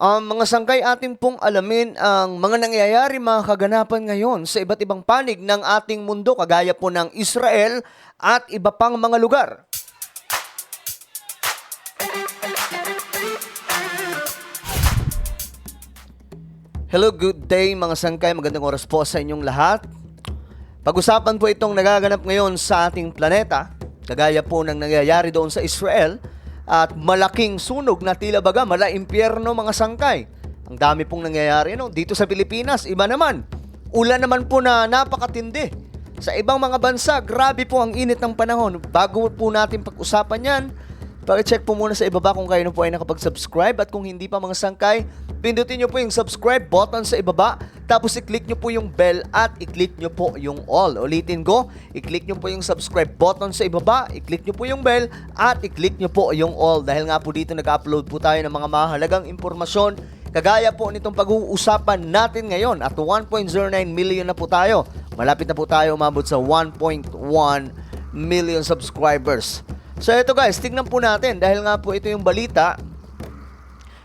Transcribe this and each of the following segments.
Mga sangkay, ating pong alamin ang mga nangyayari, mga kaganapan ngayon sa iba't ibang panig ng ating mundo, kagaya po ng Israel at iba pang mga lugar. Hello, good day mga sangkay, magandang oras po sa inyong lahat. Pag-usapan po itong nagaganap ngayon sa ating planeta, kagaya po ng nangyayari doon sa Israel, at malaking sunog na tila baga mala-impyerno mga sangkay. Ang dami pong nangyayari dito sa Pilipinas. Iba naman, ulan naman po na napakatindi. Sa ibang mga bansa, grabe po ang init ng panahon. Bago po natin pag-usapan yan, pag-check po muna sa ibaba kung kayo na po ay nakapag-subscribe. At kung hindi pa mga sangkay, pindutin nyo po yung subscribe button sa ibaba. Tapos i-click nyo po yung bell at i-click nyo po yung all. Ulitin ko, i-click nyo po yung subscribe button sa ibaba, i-click nyo po yung bell at i-click nyo po yung all. Dahil nga po dito nag-upload po tayo ng mga mahalagang impormasyon. Kagaya po nitong pag-uusapan natin ngayon. At 1.09 million na po tayo. Malapit na po tayo umabot sa 1.1 million subscribers. So ito guys, tignan po natin. Dahil nga po ito yung balita.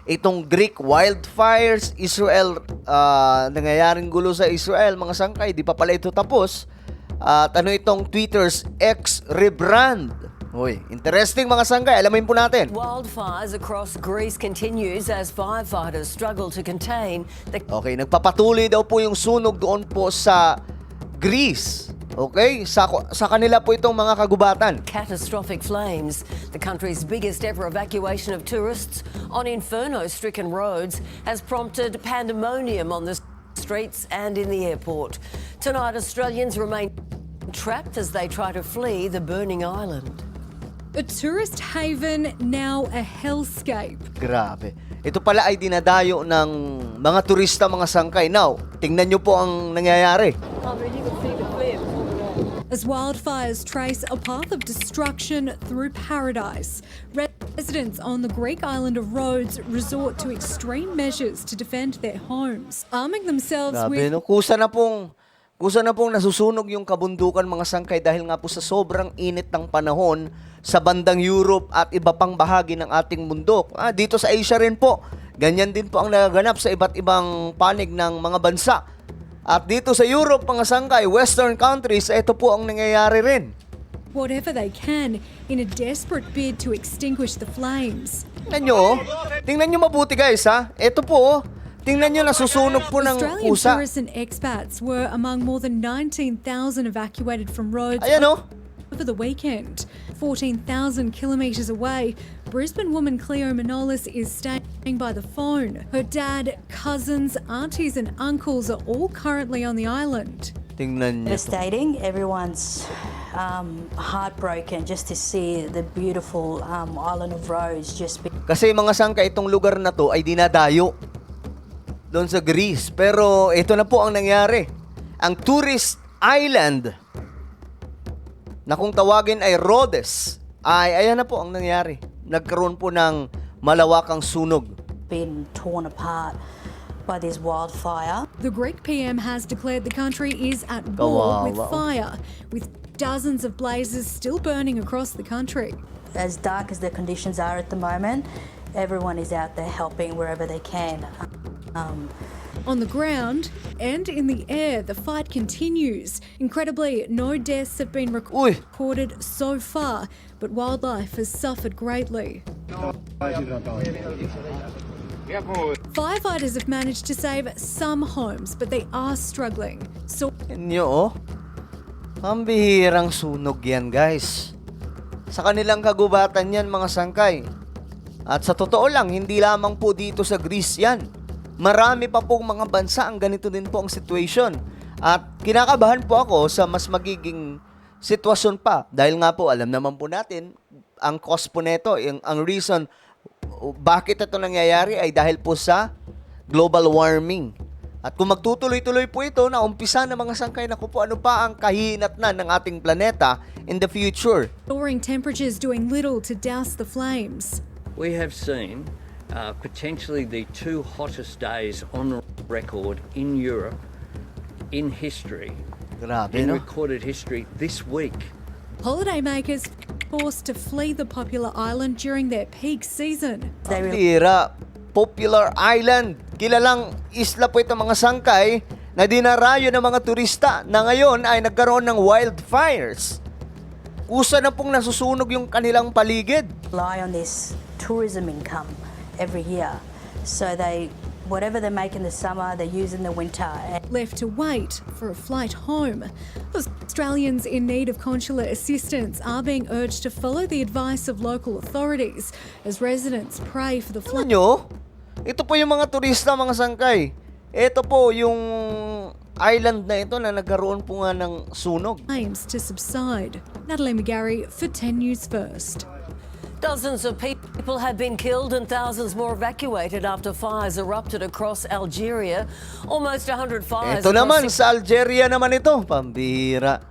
Itong Greek wildfires, Israel, nangyayaring gulo sa Israel, mga sangkay, di pa pala ito tapos. At ano itong Twitter's X rebrand? Uy, interesting mga sangkay, alamin po natin. Wildfires across Greece continues as firefighters struggle to contain the... Okay, nagpapatuloy daw po yung sunog doon po sa Greece. Okay, sa kanila po itong mga kagubatan. catastrophic flames. The country's biggest ever evacuation of tourists on inferno-stricken roads has prompted pandemonium on the streets and in the airport. Tonight, Australians remain trapped as they try to flee the burning island. A tourist haven, now a hellscape. Grabe. Ito pala ay dinadayo ng mga turista, mga sangkay. Now, tingnan nyo po ang nangyayari. As wildfires trace a path of destruction through paradise, residents on the Greek island of Rhodes resort to extreme measures to defend their homes, arming themselves Grabe, with... no? Kusa na pong nasusunog yung kabundukan, mga sangkay, dahil nga po sa sobrang init ng panahon sa bandang Europe at iba pang bahagi ng ating mundo. Dito sa Asia rin po, ganyan din po ang nagaganap sa iba't ibang panig ng mga bansa. At dito sa Europe, mga sangkay, Western countries, ito po ang nangyayari rin. whatever they can in a desperate bid to extinguish the flames. Tingnan nyo, oh. Tingnan nyo mabuti guys, ha. Ito po, oh. Tingnan nyo, nasusunog po ng Australian kusa. tourists and expats were among more than 19,000 evacuated from Rhodes Ayan, oh. over the weekend. 14,000 kilometres away, Brisbane woman Cleo Manolis is staying by the phone. Her dad, cousins, aunties and uncles are all currently on the island. Tingnan nyo to. Devastating. Everyone's heartbroken just to see the beautiful island of Rhodes just be... Kasi mga sangkay, itong lugar na to ay dinadayo doon sa Greece. Pero ito na po ang nangyari. Ang tourist island na kung tawagin ay Rhodes, ay ayan na po ang nangyari. Nagkaroon po ng malawakang sunog. been torn apart by this wildfire. The Greek PM has declared the country is at war with Kawawa. fire, with dozens of blazes still burning across the country. As dark as the conditions are at the moment, everyone is out there helping wherever they can. On the ground and in the air, the fight continues. Incredibly, no deaths have been Uy. recorded so far, but wildlife has suffered greatly. Firefighters have managed to save some homes, but they are struggling. So Inyo, oh. Ang bihirang sunog yan, guys. Sa kanilang kagubatan yan, mga sangkay. At sa totoo lang, hindi lamang po dito sa Greece yan. Marami pa pong mga bansa ang ganito din po ang situation. At kinakabahan po ako sa mas magiging sitwasyon pa. Dahil nga po, alam naman po natin, ang cause po nito, ang reason bakit ito nangyayari ay dahil po sa global warming. At kung magtutuloy-tuloy po ito, na umpisa ng mga sangkay na po ano pa ang kahinatnan ng ating planeta in the future. soaring temperatures doing little to douse the flames. We have seen potentially the two hottest days on record in Europe in history, Grabe, in no? recorded history this week. Holidaymakers forced to flee the popular island during their peak season. They Tira. popular island. Kilalang isla po ito mga sangkay na dinarayo ng mga turista na ngayon ay nagkaroon ng wildfires. Usa na pong nasusunog yung kanilang paligid. Rely on this tourism income every year. So whatever they make in the summer, they use in the winter. Left to wait for a flight home. Australians in need of consular assistance are being urged to follow the advice of local authorities as residents pray for the Ano flood. nyo? Ito po yung mga turista, mga sangkay. Ito po yung island na ito na nagkaroon po nga ng sunog. Aims to subside. Natalie McGarry for 10 News First. Dozens of people have been killed and thousands more evacuated after fires erupted across Algeria. Almost 100 fires Ito naman, across sa Algeria naman ito. Pambira.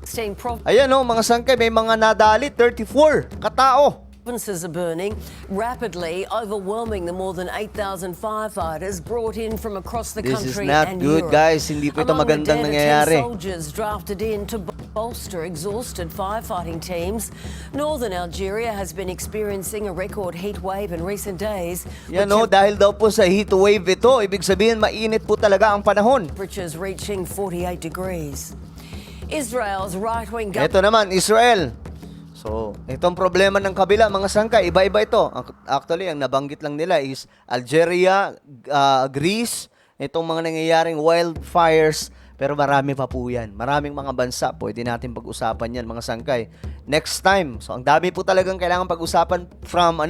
16 Ayan o, mga sangkay, may mga nadali, 34 katao. provinces are burning rapidly, overwhelming the more than 8,000 firefighters brought in from across the This is country not and good, Europe. guys. Hindi po ito Among the magandang dead are 10 nangyayari. soldiers drafted in to bolster exhausted firefighting teams. Northern Algeria has been experiencing a record heat wave in recent days. Yan o, dahil daw po sa heat wave ito, ibig sabihin mainit po talaga ang panahon. Temperatures reaching 48 degrees. Israel's right-wing government Ito naman, Israel. So, itong problema ng kabila, mga sangkay, iba-iba ito. Actually, ang nabanggit lang nila is Algeria, Greece, itong mga nangyayaring wildfires, pero marami pa po yan. Maraming mga bansa, pwede natin pag-usapan yan, mga sangkay. Next time. So, ang dami po talagang kailangan pag-usapan from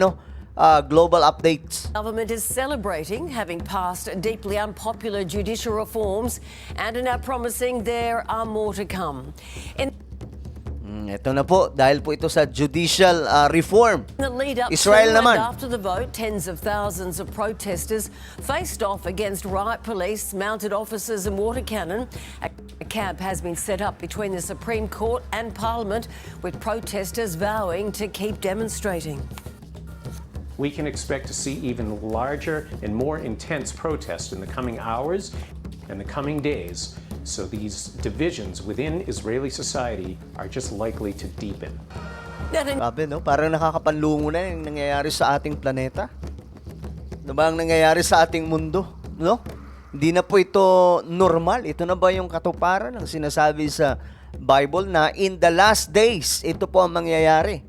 global updates. government is celebrating having passed deeply unpopular judicial reforms and are now promising there are more to come. Ito na po, dahil po ito sa judicial reform. In the lead up Israel to naman. and after the vote, tens of thousands of protesters faced off against riot police, mounted officers and water cannon. A camp has been set up between the Supreme Court and Parliament, with protesters vowing to keep demonstrating. We can expect to see even larger and more intense protests in the coming hours and the coming days. So these divisions within Israeli society are just likely to deepen. Sabi, no? Parang nakakapanlungo na yung nangyayari sa ating planeta. Ano ba ang nangyayari sa ating mundo? No? Hindi na po ito normal. Ito na ba yung katuparan ng sinasabi sa Bible na in the last days, ito po ang mangyayari.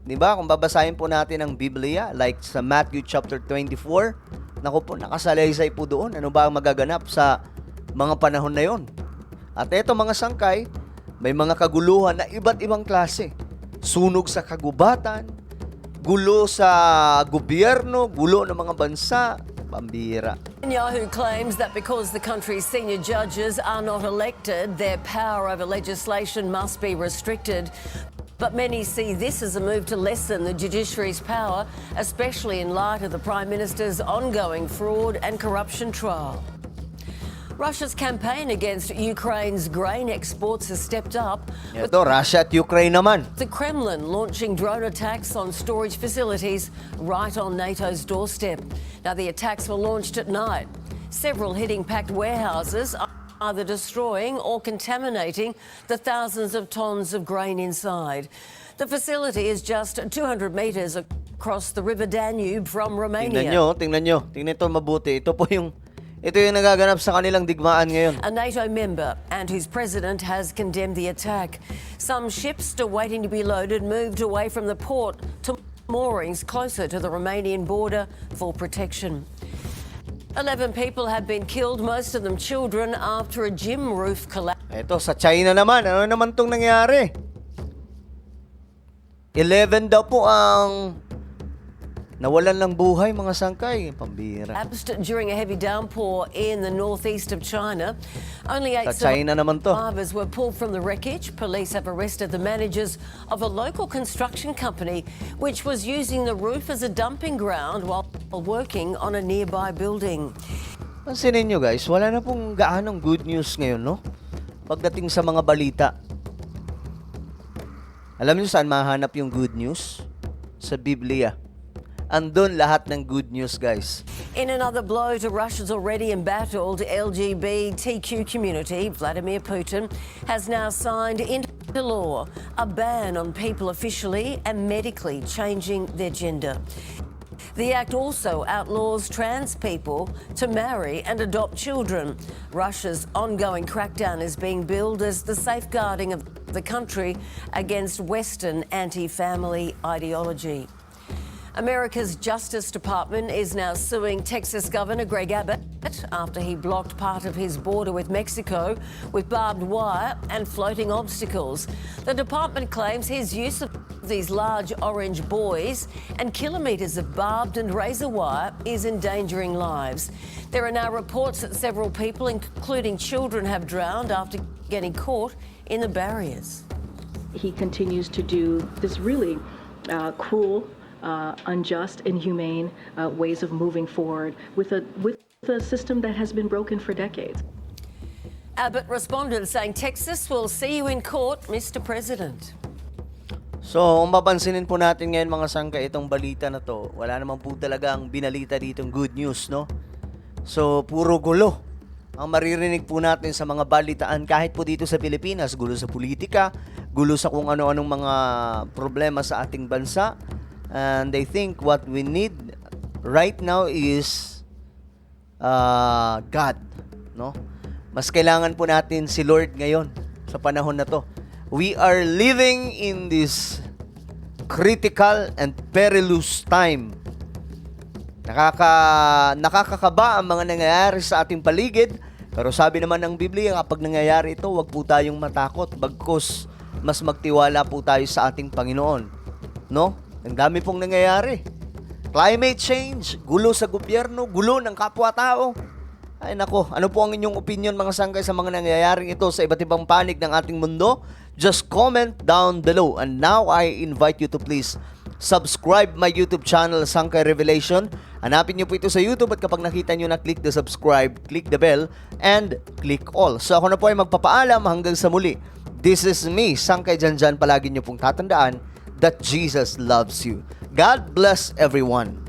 Di ba? Kung babasahin po natin ang Biblia, like sa Matthew chapter 24, naku po, nakasalaysay po doon. Ano ba ang magaganap sa mga panahon na yon? At eto mga sangkay, may mga kaguluhan na iba't ibang klase. Sunog sa kagubatan, gulo sa gobyerno, gulo ng mga bansa, pambira. Netanyahu claims that because the country's senior judges are not elected, their power over legislation must be restricted. But many see this as a move to lessen the judiciary's power, especially in light of the Prime Minister's ongoing fraud and corruption trial. Russia's campaign against Ukraine's grain exports has stepped up, with Ito, Russia at Ukraine naman. the Kremlin launching drone attacks on storage facilities right on NATO's doorstep. Now, the attacks were launched at night, several hitting packed warehouses, either destroying or contaminating the thousands of tons of grain inside. The facility is just 200 metres across the River Danube from Romania. Tingnan nyo. Tingnan ito mabuti. Ito yung nagaganap sa kanilang digmaan ngayon. A NATO member and whose president has condemned the attack. Some ships still waiting to be loaded moved away from the port to moorings closer to the Romanian border for protection. 11 people have been killed, most of them children, after a gym roof collapsed. Ito, sa China naman. Ano naman itong nangyari? 11 daw po ang nawalan ng buhay, mga sangkay. Pambira. During a heavy downpour in the northeast of China. Only 8 Sa China naman to. survivors were pulled from the wreckage. Police have arrested the managers of a local construction company which was using the roof as a dumping ground while working on a nearby building. Pansinin nyo guys, wala na pong gaanong good news ngayon, no? Pagdating sa mga balita. Alam niyo saan mahanap yung good news? Sa Biblia. Andun lahat ng good news, guys. In another blow to Russia's already embattled LGBTQ community, Vladimir Putin has now signed into law a ban on people officially and medically changing their gender. The act also outlaws trans people to marry and adopt children. Russia's ongoing crackdown is being billed as the safeguarding of the country against Western anti-family ideology. America's Justice Department is now suing Texas Governor Greg Abbott after he blocked part of his border with Mexico with barbed wire and floating obstacles. The department claims his use of these large orange buoys and kilometres of barbed and razor wire is endangering lives. There are now reports that several people, including children, have drowned after getting caught in the barriers. He continues to do this really cruel, unjust, inhumane ways of moving forward with a system that has been broken for decades. Abbott responded saying, "Texas will see you in court, Mr. President." So, kung mapansinin po natin ngayon mga sangkay itong balita na to, wala naman po talagang binalita ditong good news, no? So, puro gulo ang maririnig po natin sa mga balitaan kahit po dito sa Pilipinas. Gulo sa politika, gulo sa kung ano-anong mga problema sa ating bansa. And I think what we need right now is God, no? Mas kailangan po natin si Lord ngayon sa panahon na to. We are living in this critical and perilous time. Nakakakaba ang mga nangyayari sa ating paligid, pero sabi naman ng Biblia, kapag nangyayari ito, huwag po tayong matakot, bagkus mas magtiwala po tayo sa ating Panginoon. No? Ang dami pong nangyayari. Climate change, gulo sa gobyerno, gulo ng kapwa-tao. Ay nako, ano po ang inyong opinion mga sangkay sa mga nangyayaring ito sa iba't ibang panig ng ating mundo? Just comment down below. And now I invite you to please subscribe my YouTube channel, Sangkay Revelation. Hanapin niyo po ito sa YouTube at kapag nakita niyo na click the subscribe, click the bell, and click all. So ako na po ay magpapaalam hanggang sa muli. This is me, Sangkay Janjan. Palagi niyo pong tatandaan that Jesus loves you. God bless everyone.